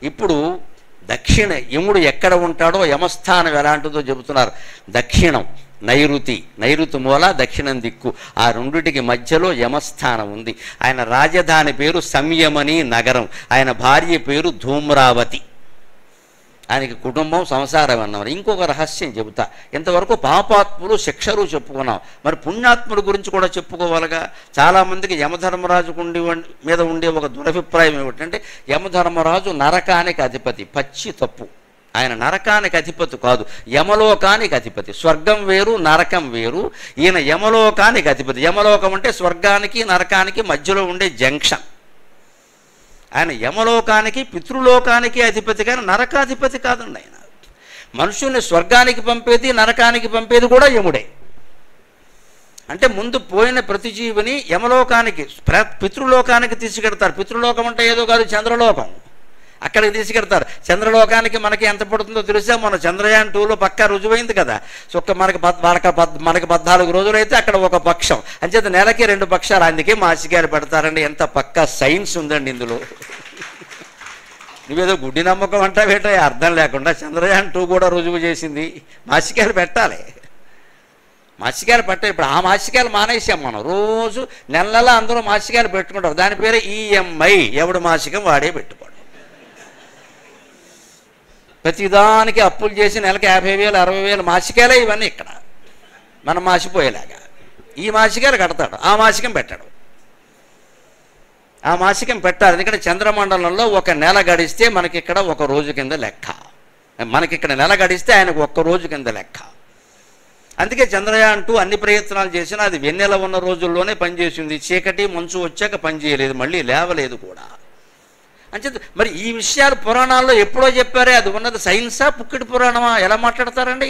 ఇప్పుడు దక్షిణ యముడు ఎక్కడ ఉంటాడో యమస్థానం ఎలాంటిదో చెబుతున్నారు. దక్షిణం నైరుతి మూల, దక్షిణం దిక్కు, ఆ రెండిటికి మధ్యలో యమస్థానం ఉంది. ఆయన రాజధాని పేరు సంయమని నగరం, ఆయన భార్య పేరు ధూమ్రావతి, ఆయనకి కుటుంబం సంసారం అన్నవారు. ఇంకొక రహస్యం చెబుతా. ఇంతవరకు పాపాత్ములు శిక్షలు చెప్పుకున్నాం, మరి పుణ్యాత్ముల గురించి కూడా చెప్పుకోవాలిగా. చాలామందికి యమధర్మరాజు మీద ఉండే ఒక దురభిప్రాయం ఏమిటంటే యమధర్మరాజు నరకానికి అధిపతి. పచ్చి తప్పు. ఆయన నరకానికి అధిపతి కాదు, యమలోకానికి అధిపతి. స్వర్గం వేరు, నరకం వేరు. ఈయన యమలోకానికి అధిపతి. యమలోకం అంటే స్వర్గానికి నరకానికి మధ్యలో ఉండే జంక్షన్. ఆయన యమలోకానికి పితృలోకానికి అధిపతి, కానీ నరకాధిపతి కాదండి. ఆయన మనుషుల్ని స్వర్గానికి పంపేది నరకానికి పంపేది కూడా యముడే. అంటే ముందు పోయిన ప్రతి జీవిని యమలోకానికి పితృలోకానికి తీసుకెడతారు. పితృలోకం అంటే ఏదో కాదు, చంద్రలోకం. అక్కడికి తీసుకెడతారు. చంద్రలోకానికి మనకి ఎంత పడుతుందో తెలుసా? మన చంద్రయాన్ 2లో పక్కా రుజువైంది కదా. సో మనకి 14 రోజులు అయితే అక్కడ ఒక పక్షం, అంచేత నెలకి 2 పక్షాలు. అందుకే మాసికాయలు పెడతారండి. ఎంత పక్కా సైన్స్ ఉందండి ఇందులో. నువ్వేదో గుడ్డి నమ్మకం అంటావేటో అర్థం లేకుండా చంద్రయాన్ 2 కూడా రుజువు చేసింది. మాసికాయలు పెట్టాలి. మాసికాయలు పెట్టాలి. ఇప్పుడు ఆ మాసికాయలు మానేసాం మనం. రోజు నెల అందరూ మాసికాయలు పెట్టుకుంటారు. దాని పేరే ఈఎంఐ. ఎవడు మాసికం వాడే పెట్టుకోండి. ప్రతిదానికి అప్పులు చేసి నెలకి 50,000 60,000 మాసికాయలే ఇవన్నీ. ఇక్కడ మనం మాసిపోయేలాగా ఈ మాసికాయలు కడతాడు, ఆ మాసికం పెట్టాడు. ఆ మాసికం పెట్టాలి. ఎందుకంటే చంద్రమండలంలో ఒక నెల గడిస్తే మనకి ఇక్కడ ఒక రోజు కింద లెక్క. మనకి ఇక్కడ నెల గడిస్తే ఆయనకు ఒక్క రోజు కింద లెక్క. అందుకే చంద్రయాన్ 2 అన్ని ప్రయత్నాలు చేసినా అది వెన్నెల ఉన్న రోజుల్లోనే పనిచేసింది. చీకటి మంచు వచ్చాక పనిచేయలేదు, మళ్ళీ లేవలేదు కూడా. అంటే మరి ఈ విషయాలు పురాణాల్లో ఎప్పుడో చెప్పారే, అది ఉన్నది సైన్సా పుక్కిడి పురాణమా? ఎలా మాట్లాడతారండి?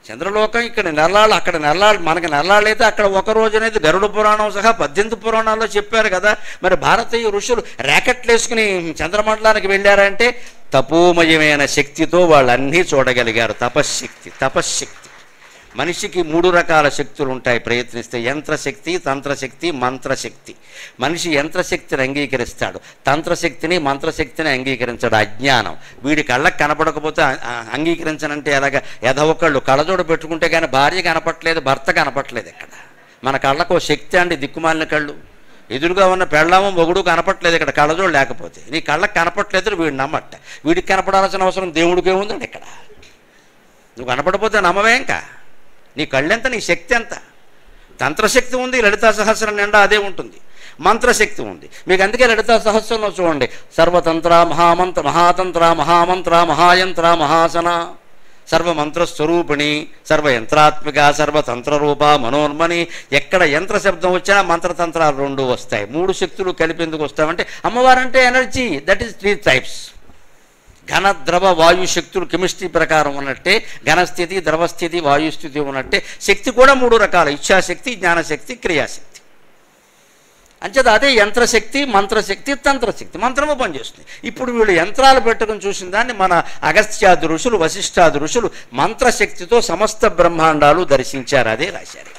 చంద్రలోకం ఇక్కడ నెల్లాళ్ళు, అక్కడ నెల్లాళ్ళు. మనకి నెల్లాళ్ళు అయితే అక్కడ ఒక రోజు అనేది గరుడ పురాణం సహా 18 పురాణాల్లో చెప్పారు కదా. మరి భారతీయ ఋషులు ర్యాకెట్లు వేసుకుని చంద్రమండలానికి వెళ్ళారంటే తపోమయమైన శక్తితో వాళ్ళు అన్నీ చూడగలిగారు. తపశ్శక్తి. మనిషికి 3 రకాల శక్తులు ఉంటాయి ప్రయత్నిస్తే: యంత్రశక్తి, తంత్రశక్తి, మంత్రశక్తి. మనిషి యంత్రశక్తిని అంగీకరిస్తాడు, తంత్రశక్తిని మంత్రశక్తిని అంగీకరించాడు. అజ్ఞానం. వీడి కళ్ళకు కనపడకపోతే అంగీకరించనంటే ఎలాగా? ఎదవకళ్ళు కళ్ళజోడు పెట్టుకుంటే కానీ భార్య కనపట్లేదు, భర్త కనపట్లేదు. ఇక్కడ మన కళ్ళకు శక్తి అండి, దిక్కుమాలిన కళ్ళు. ఎదురుగా ఉన్న పెళ్ళాము మొగుడు కనపట్లేదు ఇక్కడ కళ్ళజోడు లేకపోతే. నీ కళ్ళకు కనపట్లేదు, వీడు నమ్మట్ట. వీడికి కనపడాల్సిన అవసరం దేవుడికి ఏముందండి ఇక్కడ? నువ్వు కనపడపోతే నమ్మవే. ఇంకా నీ కళ్ళెంత, నీ శక్తి ఎంత? తంత్రశక్తి ఉంది, లలితా సహస్రం నిండా అదే ఉంటుంది. మంత్రశక్తి ఉంది మీకు. అందుకే లలితా సహస్రంలో చూడండి, సర్వతంత్ర మహామంత్ర, మహాతంత్ర మహామంత్ర, మహాయంత్ర మహాసన, సర్వమంత్రస్వరూపిణి, సర్వయంత్రాత్మిక, సర్వతంత్రరూప, మనోన్మని. ఎక్కడ యంత్ర శబ్దం వచ్చినా మంత్రతంత్రాలు 2 వస్తాయి. 3 శక్తులు కలిపి ఎందుకు వస్తామంటే అమ్మవారంటే ఎనర్జీ. That is 3 types. ఘన, ద్రవ, వాయు శక్తులు కెమిస్ట్రీ ప్రకారం ఉన్నట్టే ఘనస్థితి, ద్రవస్థితి, వాయుస్థితి ఉన్నట్టే శక్తి కూడా 3 రకాలు: ఇచ్ఛాశక్తి, జ్ఞానశక్తి, క్రియాశక్తి. అంచేత అదే యంత్రశక్తి, మంత్రశక్తి, తంత్రశక్తి. మంత్రము పనిచేస్తుంది. ఇప్పుడు వీళ్ళు యంత్రాలు పెట్టుకుని చూసిన దాన్ని మన అగస్త్యాది ఋషులు, వశిష్ఠాది ఋషులు మంత్రశక్తితో సమస్త బ్రహ్మాండాలు దర్శించారు. అదే రాశారు.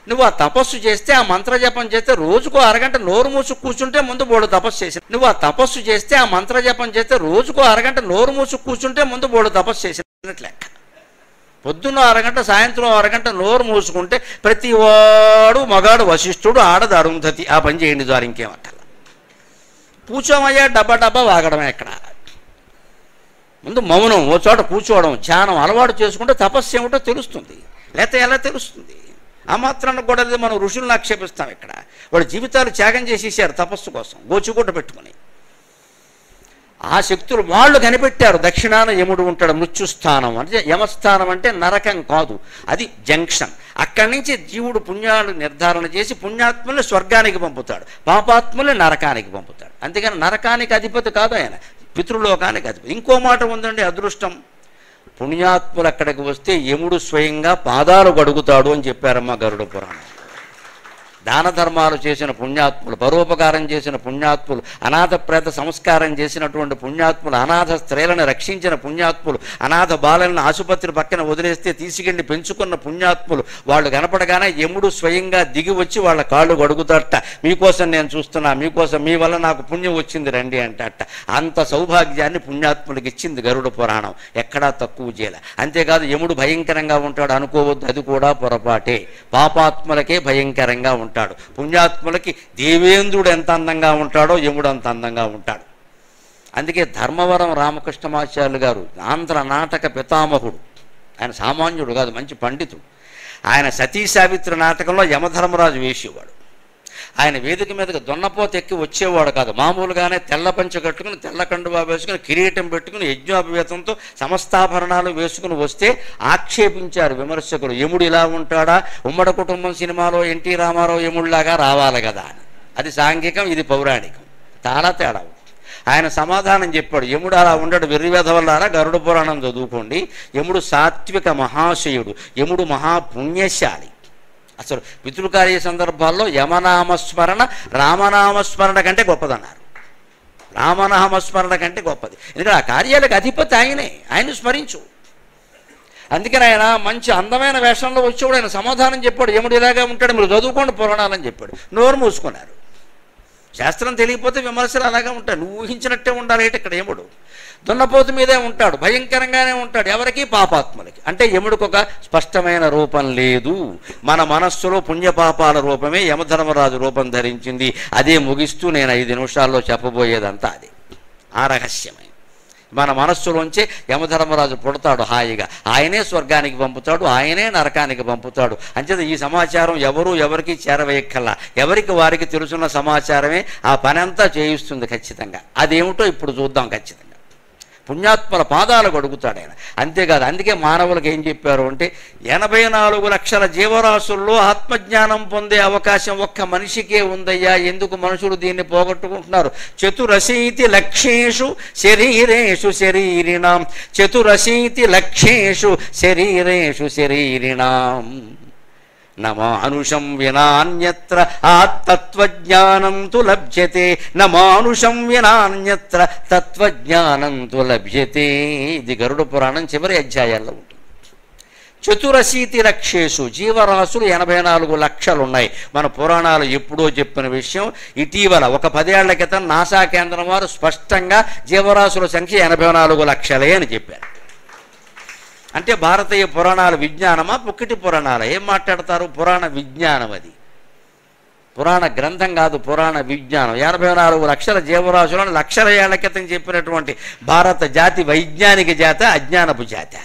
నువ్వు ఆ తపస్సు చేస్తే, ఆ మంత్రజపం చేస్తే రోజుకో అరగంట నోరు మూసు కూర్చుంటే ముందు బోడు తపస్సు చేసి. నువ్వు ఆ తపస్సు చేస్తే, ఆ మంత్రజపం చేస్తే రోజుకో అరగంట నోరు మూసు కూర్చుంటే ముందు బోడు తపస్సు చేసినట్లు లెక్క. పొద్దున్న అరగంట, సాయంత్రం అరగంట నోరు మూసుకుంటే ప్రతి వాడు మగాడు వశిష్ఠుడు, ఆడది అరుంధతి. ఆ పని చేయండి ద్వారా ఇంకేమక్కల. కూర్చోమయ్యా డబ్బా వాగడమే. ఎక్కడ ముందు మౌనం, ఓ చోట కూర్చోవడం, ధ్యానం అలవాటు చేసుకుంటే తపస్సు ఏమిటో తెలుస్తుంది. లేకపోతే ఎలా తెలుస్తుంది? ఆ మాత్రాన్ని కూడా మనం ఋషులను ఆక్షేపిస్తాం. ఇక్కడ వాళ్ళ జీవితాలు త్యాగం చేసేసారు తపస్సు కోసం, గోచుగుడ్డ పెట్టుకుని. ఆ శక్తులు వాళ్ళు కనిపెట్టారు. దక్షిణాన యముడు ఉంటాడు, మృత్యుస్థానం. అంటే యమస్థానం అంటే నరకం కాదు, అది జంక్షన్. అక్కడి నుంచి జీవుడు పుణ్యాలు నిర్ధారణ చేసి పుణ్యాత్ముల్ని స్వర్గానికి పంపుతాడు, పాపాత్ముల్ని నరకానికి పంపుతాడు. అంతేగాని నరకానికి అధిపతి కాదు ఆయన, పితృలోకానికి అధిపతి. ఇంకో మాట ఉందండి, అదృష్టం. పుణ్యాత్ములు అక్కడికి వస్తే యముడు స్వయంగా పాదాలు కడుగుతాడు అని చెప్పారమ్మా గరుడ పురాణం. దాన ధర్మాలు చేసిన పుణ్యాత్ములు, పరోపకారం చేసిన పుణ్యాత్ములు, అనాథ ప్రేత సంస్కారం చేసినటువంటి పుణ్యాత్ములు, అనాథ స్త్రీలను రక్షించిన పుణ్యాత్ములు, అనాథ బాలలను ఆసుపత్రి పక్కన వదిలేస్తే తీసుకెళ్ళి పెంచుకున్న పుణ్యాత్ములు, వాళ్ళు కనపడగానే యముడు స్వయంగా దిగి వచ్చి వాళ్ళ కాళ్ళు గడుగుతాట. మీకోసం నేను చూస్తున్నా, మీకోసం, మీ వల్ల నాకు పుణ్యం వచ్చింది రండి అంటట. అంత సౌభాగ్యాన్ని పుణ్యాత్ములకు ఇచ్చింది గరుడ పురాణం, ఎక్కడా తక్కువ చేయలే. అంతేకాదు యముడు భయంకరంగా ఉంటాడు అనుకోవద్దు, అది కూడా పొరపాటే. పాపాత్ములకే భయంకరంగా ఉంటాడు. పుణ్యాత్ములకి దేవేంద్రుడు ఎంత అందంగా ఉంటాడో యముడు అంత అందంగా ఉంటాడు. అందుకే ధర్మవరం రామకృష్ణమాచార్యులు గారు ఆంధ్ర నాటక పితామహుడు. ఆయన సామాన్యుడు కాదు, మంచి పండితుడు. ఆయన సతీ సావిత్రి నాటకంలో యమధర్మరాజు వేసేవాడు. ఆయన వేదిక మీదకి దున్నపోత ఎక్కి వచ్చేవాడు కాదు, మామూలుగానే తెల్ల పంచ కట్టుకుని, తెల్ల కండువా వేసుకుని, కిరీటం పెట్టుకుని, యజ్ఞోపవేతంతో సమస్తాభరణాలు వేసుకుని వస్తే ఆక్షేపించారు విమర్శకులు. యముడు ఇలా ఉంటాడా, ఉమ్మడి కుటుంబం సినిమాలో ఎన్టీ రామారావు యముడిలాగా రావాలి కదా అని. అది సాంఘికం, ఇది పౌరాణికం, చాలా తేడా. ఆయన సమాధానం చెప్పాడు, యముడు అలా ఉండడు వెర్రివేధవల్లారా, గరుడ పురాణం చదువుకోండి. యముడు సాత్విక మహాశయుడు, యముడు మహాపుణ్యశాలి. అసలు పితృకార్య సందర్భాల్లో యమనామస్మరణ రామనామస్మరణ కంటే గొప్పదన్నారు. రామనామస్మరణ కంటే గొప్పది, ఎందుకంటే ఆ కార్యాలకు అధిపతి ఆయనే, ఆయన స్మరించు. అందుకని ఆయన మంచి అందమైన వేషంలో వచ్చేవాడు. ఆయన సమాధానం చెప్పాడు, యముడు ఇలాగే ఉంటాడు, మీరు చదువుకోండి పురాణాలని చెప్పాడు. నోరు మూసుకున్నారు. శాస్త్రం తెలియకపోతే విమర్శలు అలాగే ఉంటాయి. నువ్వు ఊహించినట్టే ఉండాలి. ఇక్కడ యముడు దున్నపోతు మీదే ఉంటాడు, భయంకరంగానే ఉంటాడు. ఎవరికి? పాపాత్ములకి. అంటే యముడికి ఒక స్పష్టమైన రూపం లేదు. మన మనస్సులో పుణ్యపాపాల రూపమే యమధర్మరాజు రూపం ధరించింది. అదే ముగిస్తూ నేను 5 నిమిషాల్లో చెప్పబోయేదంతా అది. ఆ రహస్యమే. మన మనస్సులోంచే యమధర్మరాజు పుడతాడు హాయిగా. ఆయనే స్వర్గానికి పంపుతాడు, ఆయనే నరకానికి పంపుతాడు. అంచేత ఈ సమాచారం ఎవరికి చేరవేయక్కల్లా, ఎవరికి వారికి తెలుసున్న సమాచారమే ఆ పని అంతా చేయిస్తుంది ఖచ్చితంగా. అదేమిటో ఇప్పుడు చూద్దాం. ఖచ్చితంగా పుణ్యాత్మల పాదాలకు అడుగుతాడు ఆయన. అంతేకాదు, అందుకే మానవులకు ఏం చెప్పారు అంటే 84 లక్షల జీవరాశుల్లో ఆత్మజ్ఞానం పొందే అవకాశం ఒక్క మనిషికే ఉందయ్యా. ఎందుకు మనుషులు దీన్ని పోగొట్టుకుంటున్నారు? చతురశీతి లక్షేషు శరీరేషు శరీరిణాం, చతురశీతి లక్షేషు శరీరేషు శరీరిణాం నమానుషం వినాన్యత్ర ఆత్తత్వజ్ఞానం తు లభ్యతే, నమానుషం వినాన్యత్ర తత్వజ్ఞానం తు లభ్యతే. ఇది గరుడ పురాణం చివరి అధ్యాయాల్లో ఉంటుంది. చతురశీతి లక్షేషు, జీవరాశులు 84 లక్షలు ఉన్నాయి. మన పురాణాలు ఎప్పుడో చెప్పిన విషయం. ఇటీవల ఒక 10 ఏళ్ల క్రితం నాసా కేంద్రం వారు స్పష్టంగా జీవరాశుల సంఖ్య 84 లక్షలే అని చెప్పారు. అంటే భారతీయ పురాణాల విజ్ఞానమా, పుక్కిటి పురాణాలు? ఏం మాట్లాడతారు? పురాణ విజ్ఞానం అది, పురాణ గ్రంథం కాదు, పురాణ విజ్ఞానం. 84 లక్షల జీవరాశులను లక్షల ఏళ్ల క్రితం చెప్పినటువంటి భారత జాతి వైజ్ఞానిక జాత, అజ్ఞానపు జాత.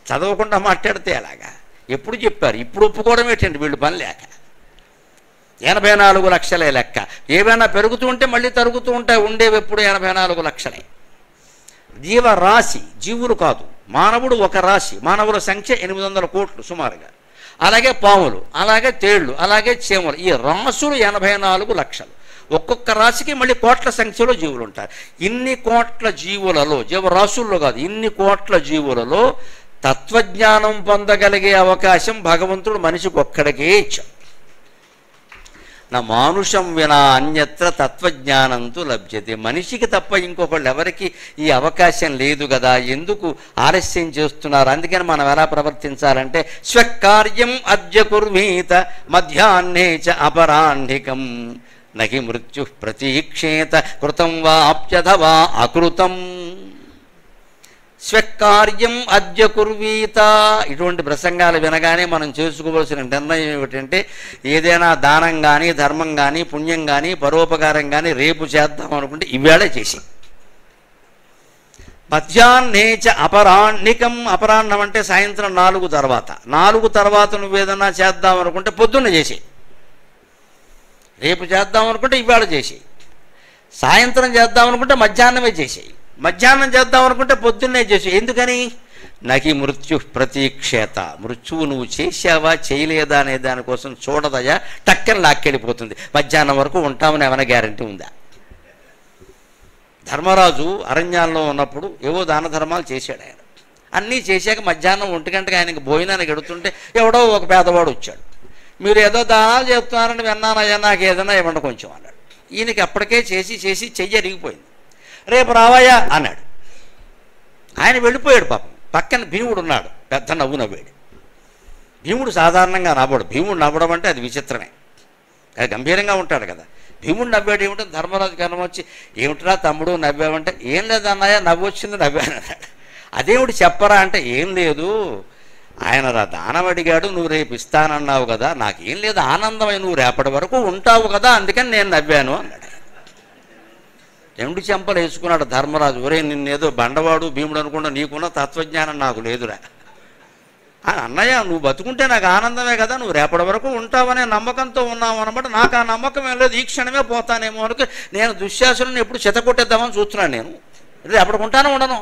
చదవకుండా మాట్లాడితే ఎలాగా? ఎప్పుడు చెప్పారు? ఇప్పుడు ఒప్పుకోవడం ఏంటండి వీళ్ళు పని లేక. 84 లక్షలే లెక్క. ఏమైనా పెరుగుతూ ఉంటే మళ్ళీ తరుగుతూ ఉంటాయి. ఉండేవి ఎప్పుడు 84 లక్షలే. జీవరాశి, జీవులు కాదు, మానవుడు ఒక రాశి. మానవుల సంఖ్య 800 కోట్లు సుమారుగా. అలాగే పాములు, అలాగే తేళ్లు, అలాగే చీమలు. ఈ రాశులు 84 లక్షలు. ఒక్కొక్క రాశికి మళ్ళీ కోట్ల సంఖ్యలో జీవులు ఉంటారు. ఇన్ని కోట్ల జీవులలో, జీవరాశుల్లో కాదు, ఇన్ని కోట్ల జీవులలో తత్వజ్ఞానం పొందగలిగే అవకాశం భగవంతుడు మనిషికి ఒక్కడికే ఇచ్చాడు. నా మానుషం వినా అన్యత్ర తత్వజ్ఞానంతో లభ్యతే. మనిషికి తప్ప ఇంకొకళ్ళు ఎవరికి ఈ అవకాశం లేదు కదా, ఎందుకు ఆలస్యం చేస్తున్నారు? అందుకని మనం ఎలా ప్రవర్తించాలంటే, స్వకార్యం అద్య కుర్వీత మధ్యాహ్నే చ అపరాహ్నికం నహి మృత్యు ప్రతీక్షేత కృతం వా అప్యథవా అకృతం. స్వకార్యం అద్య కుర్వీత. ఇటువంటి ప్రసంగాలు వినగానే మనం చేసుకోవాల్సిన నిర్ణయం ఏమిటంటే, ఏదైనా దానం కానీ, ధర్మం కానీ, పుణ్యం కానీ, పరోపకారం కానీ రేపు చేద్దాం అనుకుంటే ఇవాళే చేసి. మధ్యాహ్నే చ అపరాహ్నికం. అపరాహ్నం అంటే సాయంత్రం 4 తర్వాత. 4 తర్వాత నువ్వేదన్నా చేద్దాం అనుకుంటే పొద్దున్న చేసి. రేపు చేద్దాం అనుకుంటే ఇవాళ చేసి. సాయంత్రం చేద్దాం అనుకుంటే మధ్యాహ్నమే చేసేయి. మధ్యాహ్నం చేద్దాం అనుకుంటే పొద్దున్నే చేసి. ఎందుకని? నకి మృత్యు ప్రతీక్షేత. మృత్యువు నువ్వు చేసావా చేయలేదా అనే దానికోసం చూడదయా, టక్కని లాక్కెళ్ళిపోతుంది. మధ్యాహ్నం వరకు ఉంటామని ఏమైనా గ్యారంటీ ఉందా? ధర్మరాజు అరణ్యాల్లో ఉన్నప్పుడు ఏవో దాన ధర్మాలు చేశాడు ఆయన. అన్నీ చేశాక మధ్యాహ్నం 1 గంటకి ఆయనకి భోజనానికి ఎడుతుంటే ఎవడో ఒక పేదవాడు వచ్చాడు. మీరు ఏదో దానాలు చెప్తున్నారని విన్నానయ్యా, నాకు ఏదైనా ఇవ్వండి కొంచెం అన్నాడు. ఈయనకి అప్పటికే చేసి చేసి చెయ్యి అరిగిపోయింది. రేపు రావయ్యా అన్నాడు. ఆయన వెళ్ళిపోయాడు. పాపం పక్కన భీముడు ఉన్నాడు, పెద్ద నవ్వు నవ్వాడు. భీముడు సాధారణంగా నవ్వడు. భీముడు నవ్వడం అంటే అది విచిత్రమే, అది గంభీరంగా ఉంటాడు కదా. భీముడు నవ్వాడు. ఏమిటో ధర్మరాజు కర్మ వచ్చి, ఏమిట్రా తమ్ముడు నవ్వావంటే, ఏం లేదన్నయ్య నవ్వు వచ్చింది నవ్వాను అన్నాడు. అదేమిటి చెప్పరా అంటే, ఏం లేదు, ఆయన దానం అడిగాడు, నువ్వు రేపు ఇస్తానన్నావు కదా, నాకేం లేదు ఆనందమై, నువ్వు రేపటి వరకు ఉంటావు కదా, అందుకని నేను నవ్వాను అన్నాడు. ఎండు చెంపలు వేసుకున్నాడు ధర్మరాజు. ఒరే నిన్నేదో బండవాడు భీముడు అనుకుంటా, నీకున్న తత్వజ్ఞానం నాకు లేదురా. అన్నయ్య నువ్వు బతుకుంటే నాకు ఆనందమే కదా, నువ్వు రేపటి వరకు ఉంటావనే నమ్మకంతో ఉన్నావు అనమాట. నాకు ఆ నమ్మకం ఏం లేదు, ఈ క్షణమే పోతానేమో అనుకు నేను దుశ్శాసనుని ఎప్పుడు చెతకొట్టేద్దామని చూస్తున్నాను. నేను రేపటికి ఉంటానే ఉండను.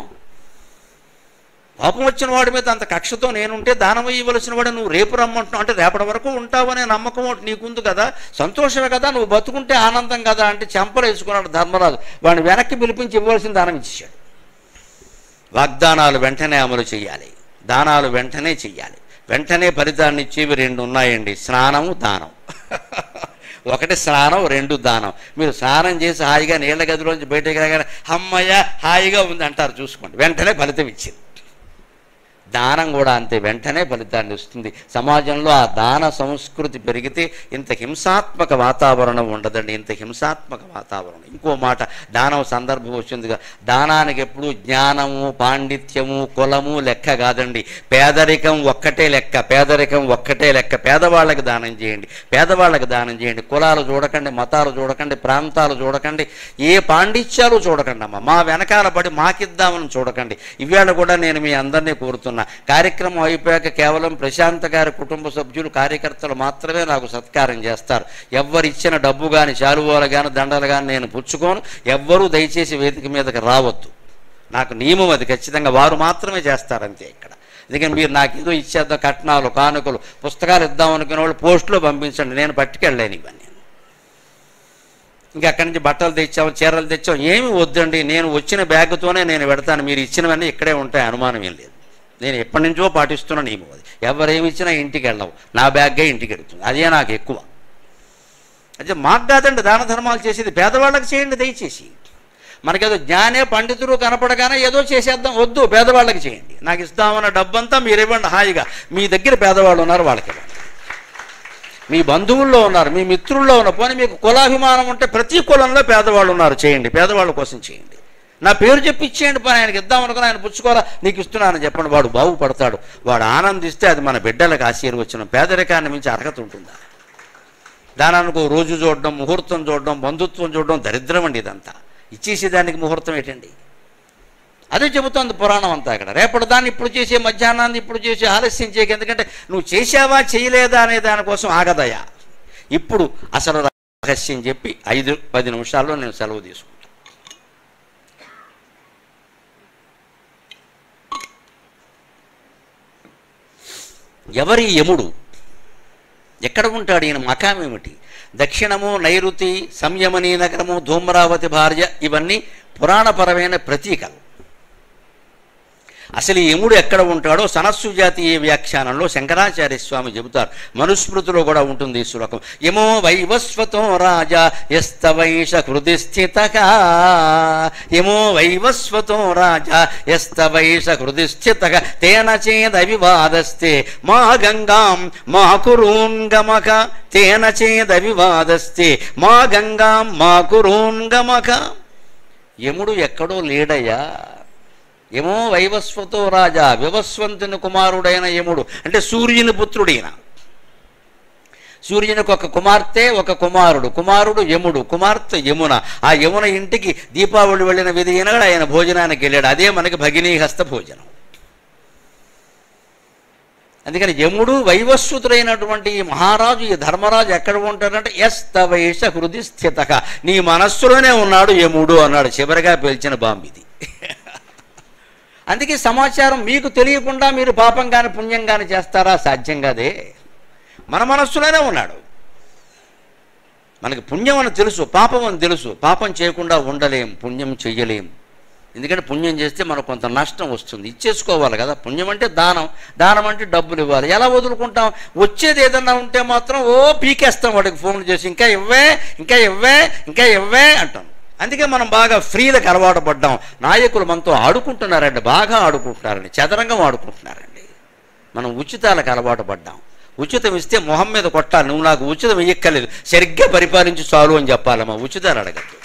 పాపం వచ్చిన వాడి మీద అంత కక్షతో నేనుంటే దానం ఇవ్వవలసిన వాడు నువ్వు రేపు రమ్మంటున్నావు అంటే, రేపటి వరకు ఉంటావనే నమ్మకం ఒకటి నీకుంది కదా, సంతోషమే కదా, నువ్వు బతుకుంటే ఆనందం కదా అంటే చెంపలు వేసుకున్నాడు ధర్మరాజు. వాడిని వెనక్కి పిలిపించి ఇవ్వాల్సిన దానం ఇచ్చేశాడు. వాగ్దానాలు వెంటనే అమలు చేయాలి, దానాలు వెంటనే చెయ్యాలి, వెంటనే ఫలితాన్ని ఇచ్చేవి రెండు ఉన్నాయండి, స్నానము దానం. ఒకటి స్నానం, రెండు దానం. మీరు స్నానం చేసి హాయిగా నీళ్ళ గదిలోంచి బయటకు రాగానే అమ్మయ్య హాయిగా ఉంది అంటారు, చూసుకోండి, వెంటనే ఫలితం ఇచ్చింది. దానం కూడా అంతే, వెంటనే ఫలితాన్ని ఇస్తుంది. సమాజంలో ఆ దాన సంస్కృతి పెరిగితే ఇంత హింసాత్మక వాతావరణం ఉండదండి, ఇంత హింసాత్మక వాతావరణం. ఇంకో మాట, దానం సందర్భం వచ్చిందిగా, దానానికి ఎప్పుడు జ్ఞానము, పాండిత్యము, కులము లెక్క కాదండి, పేదరికం ఒక్కటే లెక్క, పేదరికం ఒక్కటే లెక్క. పేదవాళ్ళకి దానం చేయండి, పేదవాళ్ళకి దానం చేయండి. కులాలు చూడకండి, మతాలు చూడకండి, ప్రాంతాలు చూడకండి, ఏ పాండిత్యాలు చూడకండి అమ్మ. మా వెనకాల పడి మాకిద్దామని చూడకండి. ఇవాళ కూడా నేను మీ అందరినీ కోరుతున్నా, కార్యక్రమం అయిపోయాక కేవలం ప్రశాంత్ గారి కుటుంబ సభ్యులు, కార్యకర్తలు మాత్రమే నాకు సత్కారం చేస్తారు. ఎవ్వరిచ్చిన డబ్బు కానీ, శాలువాలు కానీ, దండలు కానీ నేను పుచ్చుకోను. ఎవ్వరూ దయచేసి వేదిక మీదకి రావద్దు, నాకు నియమం అది. ఖచ్చితంగా వారు మాత్రమే చేస్తారంతే ఇక్కడ. ఎందుకంటే మీరు నాకు ఏదో ఇచ్చేద్దాం, కట్నాలు, కానుకలు, పుస్తకాలు ఇద్దాం అనుకునే వాళ్ళు పోస్టులో పంపించండి, నేను పట్టుకెళ్ళలేను ఇవన్నీ. ఇంకా అక్కడి నుంచి బట్టలు తెచ్చాము, చీరలు తెచ్చాము, ఏమి వద్దండి, నేను వచ్చిన బ్యాగ్తోనే నేను పెడతాను, మీరు ఇచ్చినవన్నీ ఇక్కడే ఉంటాయి, అనుమానం ఏం లేదు. నేను ఎప్పటి నుంచో పాటిస్తున్న నియమం అది. ఎవరేమి ఇచ్చినా ఇంటికి వెళ్ళవు, నా బ్యాగ్గా ఇంటికి వెళ్తుంది, అదే నాకు ఎక్కువ. అయితే మాకు కాదండి దాన ధర్మాలు చేసేది, పేదవాళ్ళకి చేయండి దయచేసి. మనకేదో జ్ఞానే పండితుడు కనపడగానే ఏదో చేసేద్దాం, వద్దు, పేదవాళ్ళకి చేయండి. నాకు ఇస్తామన్న డబ్బంతా మీరు ఇవ్వండి హాయిగా. మీ దగ్గర పేదవాళ్ళు ఉన్నారు, వాళ్ళకి ఇవ్వండి. మీ బంధువుల్లో ఉన్నారు, మీ మిత్రుల్లో ఉన్నారు, పోనీ మీకు కులాభిమానం ఉంటే ప్రతి కులంలో పేదవాళ్ళు ఉన్నారు, చేయండి, పేదవాళ్ళ కోసం చేయండి. నా పేరు చెప్పి ఇచ్చేయండి, పని ఆయనకి ఇద్దామనుకుని ఆయన పుచ్చుకోవాలా, నీకు ఇస్తున్నానని చెప్పండి, వాడు బాగుపడతాడు, వాడు ఆనందిస్తే అది మన బిడ్డలకు ఆశీర్వచనం. పేదరికాన్ని మించి అర్హత ఉంటుందా? దానానికి రోజు చూడడం, ముహూర్తం చూడడం, బంధుత్వం చూడడం దరిద్రం అండి. ఇదంతా ఇచ్చేసేదానికి ముహూర్తం ఏంటండి? అదే చెబుతోంది పురాణం అంతా. అక్కడ రేపటి దాన్ని ఇప్పుడు చేసే, మధ్యాహ్నాన్ని ఇప్పుడు చేసే, ఆలస్యం చేయక. ఎందుకంటే నువ్వు చేసావా చేయలేదా అనే దానికోసం ఆగదయా. ఇప్పుడు అసలు రహస్యం చెప్పి 5-10 నిమిషాల్లో నేను సెలవు తీసుకుంటాను. ఎవరి యముడు? ఎక్కడ ఉంటాడు ఈయన? మకామేమిటి? దక్షిణము, నైరుతి, సంయమనీ నగరము, ధూమ్రావతి భార్య, ఇవన్నీ పురాణపరమైన ప్రతీకలు. అసలు ఈ యముడు ఎక్కడ ఉంటాడో సనస్సు జాతీయ వ్యాఖ్యానంలో శంకరాచార్య స్వామి చెబుతారు. మనుస్మృతిలో కూడా ఉంటుంది ఈ శ్లోకం. యమో వైవస్వతో రాజా యస్తవైష హృది స్థితః, యమో వైవస్వతో రాజా యస్తవైష హృది స్థితః, తేన చేదవివాదస్తే మా గంగాం మా కురూన్గమక, తేన చేదవివాదస్తే మా గంగాం మా కురూన్గమక. యముడు ఎక్కడో లేడయ్యా. యమో వైవస్వతో రాజా, వివస్వంతుని కుమారుడైన యముడు అంటే సూర్యుని పుత్రుడైన. సూర్యునికి ఒక కుమార్తె, ఒక కుమారుడు. కుమారుడు యముడు, కుమార్తె యమున. ఆ యమున ఇంటికి దీపావళి వెళ్ళిన విధి అయినాడు, ఆయన భోజనానికి వెళ్ళాడు. అదే మనకి భగినీహస్త భోజనం. అందుకని యముడు వైవస్వతుడైనటువంటి ఈ మహారాజు, ఈ ధర్మరాజు ఎక్కడ ఉంటాడంటే యస్తవైష హృది స్థితః, నీ మనస్సులోనే ఉన్నాడు యముడు అన్నాడు. చివరిగా పేల్చిన బాంబిది. అందుకే సమాచారం మీకు తెలియకుండా మీరు పాపం కానీ పుణ్యం కానీ చేస్తారా? సాధ్యం కాదే. మన మనస్సులోనే ఉన్నాడు. మనకి పుణ్యం అని తెలుసు, పాపం అని తెలుసు. పాపం చేయకుండా ఉండలేం, పుణ్యం చెయ్యలేం. ఎందుకంటే పుణ్యం చేస్తే మనకు కొంత నష్టం వస్తుంది, ఇచ్చేసుకోవాలి కదా. పుణ్యం అంటే దానం, దానం అంటే డబ్బులు ఇవ్వాలి. ఎలా వదులుకుంటాం? వచ్చేది ఏదన్నా ఉంటే మాత్రం పీకేస్తాం వాడికి ఫోన్ చేసి, ఇంకా ఇవ్వే ఇంకా ఇవ్వే ఇంకా ఇవ్వే అంటాం. అందుకే మనం బాగా ఫ్రీలకు అలవాటు పడ్డాం. నాయకులు మనతో ఆడుకుంటున్నారండి, బాగా ఆడుకుంటున్నారండి, చదరంగం ఆడుకుంటున్నారండి. మనం ఉచితాలకు అలవాటు పడ్డాం. ఉచితం ఇస్తే మొహం మీద కొట్టాలి, నువ్వు నాకు ఉచితం ఇయ్యక్కర్లేదు, సరిగ్గా పరిపాలించి చాలు అని చెప్పాలమ్మా. ఉచితాలు అడగద్దు,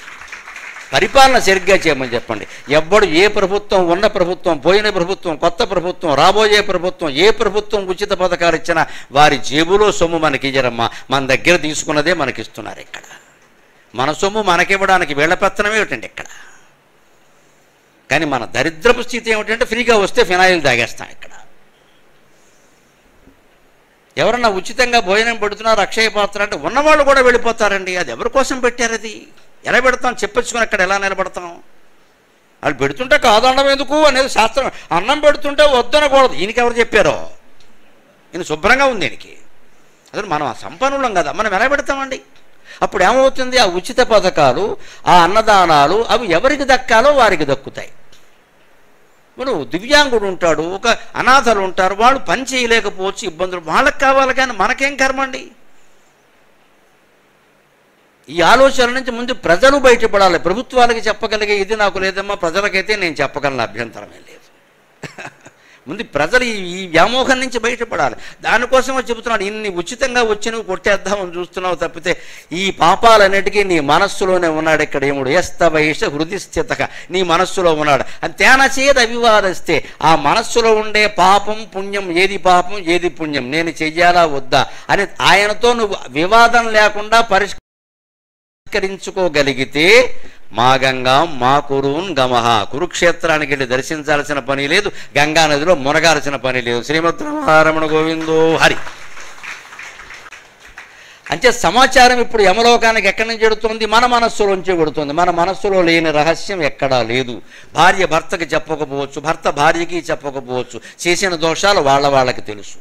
పరిపాలన సరిగ్గా చేయమని చెప్పండి. ఎవ్వడు ఏ ప్రభుత్వం, ఉన్న ప్రభుత్వం, పోయిన ప్రభుత్వం, కొత్త ప్రభుత్వం, రాబోయే ప్రభుత్వం, ఏ ప్రభుత్వం ఉచిత పథకాలు ఇచ్చినా వారి జేబులో సొమ్ము మనకి ఇయ్యరమ్మా. మన దగ్గర తీసుకున్నదే మనకిస్తున్నారు. ఇక్కడ మన సొమ్ము మనకివ్వడానికి వీళ్ళ పెత్తనం ఏమిటండి ఇక్కడ. కానీ మన దరిద్రపు స్థితి ఏమిటంటే ఫ్రీగా వస్తే ఫినాయిల్ తాగేస్తాం. ఇక్కడ ఎవరన్నా ఉచితంగా భోజనం పెడుతున్నారు అక్షయ పాత్ర అంటే ఉన్నవాళ్ళు కూడా వెళ్ళిపోతారండి. అది ఎవరి కోసం పెట్టారు? అది ఎలా పెడతాం? చెప్పొచ్చుకొని అక్కడ ఎలా నిలబడతాం? వాళ్ళు పెడుతుంటే కాదనడం ఎందుకు అనేది శాస్త్రం. అన్నం పెడుతుంటే వద్దనకూడదు. ఈయనకెవరు చెప్పారో? ఈయన శుభ్రంగా ఉంది ఈయనకి. అసలు మనం సంపన్నులం కదా, మనం ఎలా పెడతామండి? అప్పుడు ఏమవుతుంది? ఆ ఉచిత పథకాలు, ఆ అన్నదానాలు అవి ఎవరికి దక్కాలో వారికి దక్కుతాయి. ఇప్పుడు దివ్యాంగుడు ఉంటాడు, ఒక అనాథలు ఉంటారు, వాళ్ళు పని చేయలేకపోవచ్చు, ఇబ్బందులు వాళ్ళకి కావాలి. కానీ మనకేం కర్మ అండి? ఈ ఆలోచనల నుంచి ముందు ప్రజలు బయటపడాలి. ప్రభుత్వాలకి చెప్పగలిగే ఇది నాకు లేదమ్మా, ప్రజలకైతే నేను చెప్పగలను, అభ్యంతరమే లేదు. ముందు ప్రజలు ఈ వ్యామోహం నుంచి బయటపడాలి. దానికోసమే చెబుతున్నాడు. ఇన్ని ఉచితంగా వచ్చి నువ్వు కొట్టేద్దామని చూస్తున్నావు తప్పితే ఈ పాపాలన్నిటికీ నీ మనస్సులోనే ఉన్నాడు. ఇక్కడ ఏముడు ఎస్తవైష హృది స్థితక, నీ మనస్సులో ఉన్నాడు. తేన చేద అవివాదస్తే, ఆ మనస్సులో ఉండే పాపం పుణ్యం, ఏది పాపం ఏది పుణ్యం, నేను చెయ్యాలా వద్దా అని ఆయనతో నువ్వు వివాదం లేకుండా పరిష్కరించుకోగలిగితే మా గంగా మా కురున్ గమహ, కురుక్షేత్రానికి వెళ్ళి దర్శించాల్సిన పని లేదు, గంగా నదిలో మునగాల్సిన పని లేదు. శ్రీమద్ రమణ గోవిందో హరి. అంటే సమాచారం ఇప్పుడు యమలోకానికి ఎక్కడి నుంచి ఎడుతుంది? మన మనస్సులోంచి కొడుతుంది. మన మనస్సులో లేని రహస్యం ఎక్కడా లేదు. భార్య భర్తకి చెప్పకపోవచ్చు, భర్త భార్యకి చెప్పకపోవచ్చు, చేసిన దోషాలు వాళ్ళకి తెలుసు.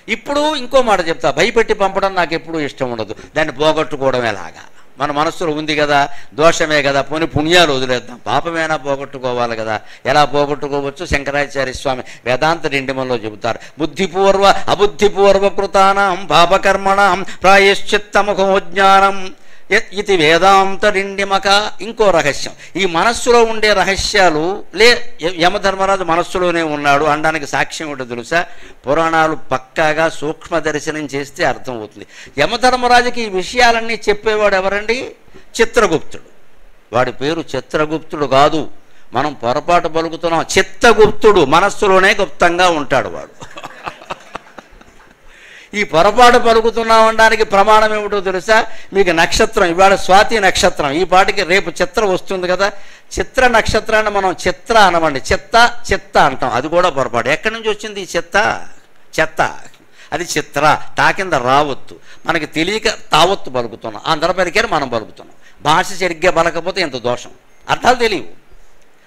ఇప్పుడు ఇంకో మాట చెప్తా, భయపెట్టి పంపడం నాకు ఎప్పుడూ ఇష్టం ఉండదు. దాన్ని పోగొట్టుకోవడం ఎలాగా? మన మనస్సులో ఉంది కదా, దోషమే కదా, పోనీ పుణ్యాలు వదిలేద్దాం, పాపమేనా పోగొట్టుకోవాలి కదా. ఎలా పోగొట్టుకోవచ్చు? శంకరాచార్య స్వామి వేదాంత డిండిమంలో చెబుతారు. బుద్ధిపూర్వ అబుద్ధిపూర్వ కృతానాం పాపకర్మణాం ప్రాయశ్చిత్తముఖో జ్ఞానం ఇది వేదాంత డిండిమక. ఇంకో రహస్యం, ఈ మనస్సులో ఉండే రహస్యాలు యమధర్మరాజు మనస్సులోనే ఉన్నాడు అనడానికి సాక్ష్యం ఏంటో తెలుసా? పురాణాలు పక్కాగా సూక్ష్మ దర్శనం చేస్తే అర్థమవుతుంది. యమధర్మరాజుకి ఈ విషయాలన్నీ చెప్పేవాడు ఎవరండి? చిత్రగుప్తుడు. వాడి పేరు చిత్రగుప్తుడు కాదు, మనం పొరపాటు పలుకుతున్నాం. చిత్తగుప్తుడు, మనస్సులోనే గుప్తంగా ఉంటాడు వాడు. ఈ పొరపాటు పలుకుతున్నాం అనడానికి ప్రమాణం ఏమిటో తెలుసా? మీకు నక్షత్రం ఇవాళ స్వాతి నక్షత్రం, ఈ పాటికి రేపు చిత్ర వస్తుంది కదా. చిత్ర నక్షత్రాన్ని మనం చిత్ర అనమండి, చెత్త అంటాం. అది కూడా పొరపాటు. ఎక్కడి నుంచి వచ్చింది ఈ చెత్త? అది చిత్ర, తా కింద రావత్తు. మనకి తెలియక తావత్తు పలుకుతున్నాం. అందరి పలికారు మనం పలుకుతున్నాం. భాష సరిగ్గా పలకపోతే ఎంత దోషం, అర్థాలు తెలియవు.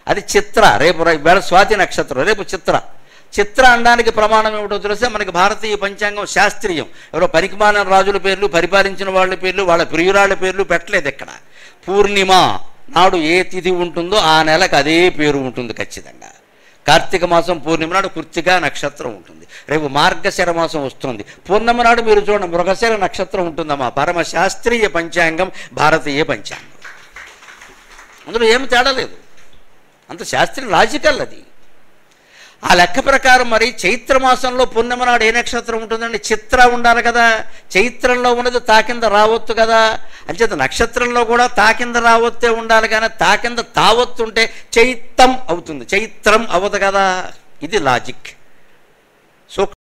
అది చిత్ర. రేపు ఇవాళ స్వాతి నక్షత్రం, రేపు చిత్ర అనడానికి ప్రమాణం ఏమిటో తెలుసా? మనకి భారతీయ పంచాంగం శాస్త్రీయం. ఎవరో పనికిమాలిన రాజుల పేర్లు, పరిపాలించిన వాళ్ళ పేర్లు, వాళ్ళ ప్రియురాళ్ళ పేర్లు పెట్టలేదు ఇక్కడ. పూర్ణిమ నాడు ఏ తిథి ఉంటుందో ఆ నెలకు అదే పేరు ఉంటుంది ఖచ్చితంగా. కార్తీక మాసం పూర్ణిమ నాడు కృత్తిక నక్షత్రం ఉంటుంది. రేపు మార్గశిర మాసం వస్తుంది, పూర్ణిమ నాడు మీరు చూడండి మృగశిర నక్షత్రం ఉంటుందమ్మా. పరమ శాస్త్రీయ పంచాంగం భారతీయ పంచాంగం. అందులో ఏమి తేడా లేదు, అంత శాస్త్రీయ లాజికల్ అది. ఆ లెక్క ప్రకారం మరి చైత్రమాసంలో పూర్ణిమ నాడు ఏ నక్షత్రం ఉంటుందండి? చిత్ర ఉండాలి కదా. చైత్రంలో ఉన్నది తాకింద రావత్తు కదా. అంచేత నక్షత్రంలో కూడా తాకింద రావత్తే ఉండాలి, కానీ తాకింద తావత్తు ఉంటే చైత్రం అవుతుంది, చైత్రం అవ్వదు కదా. ఇది లాజిక్. సో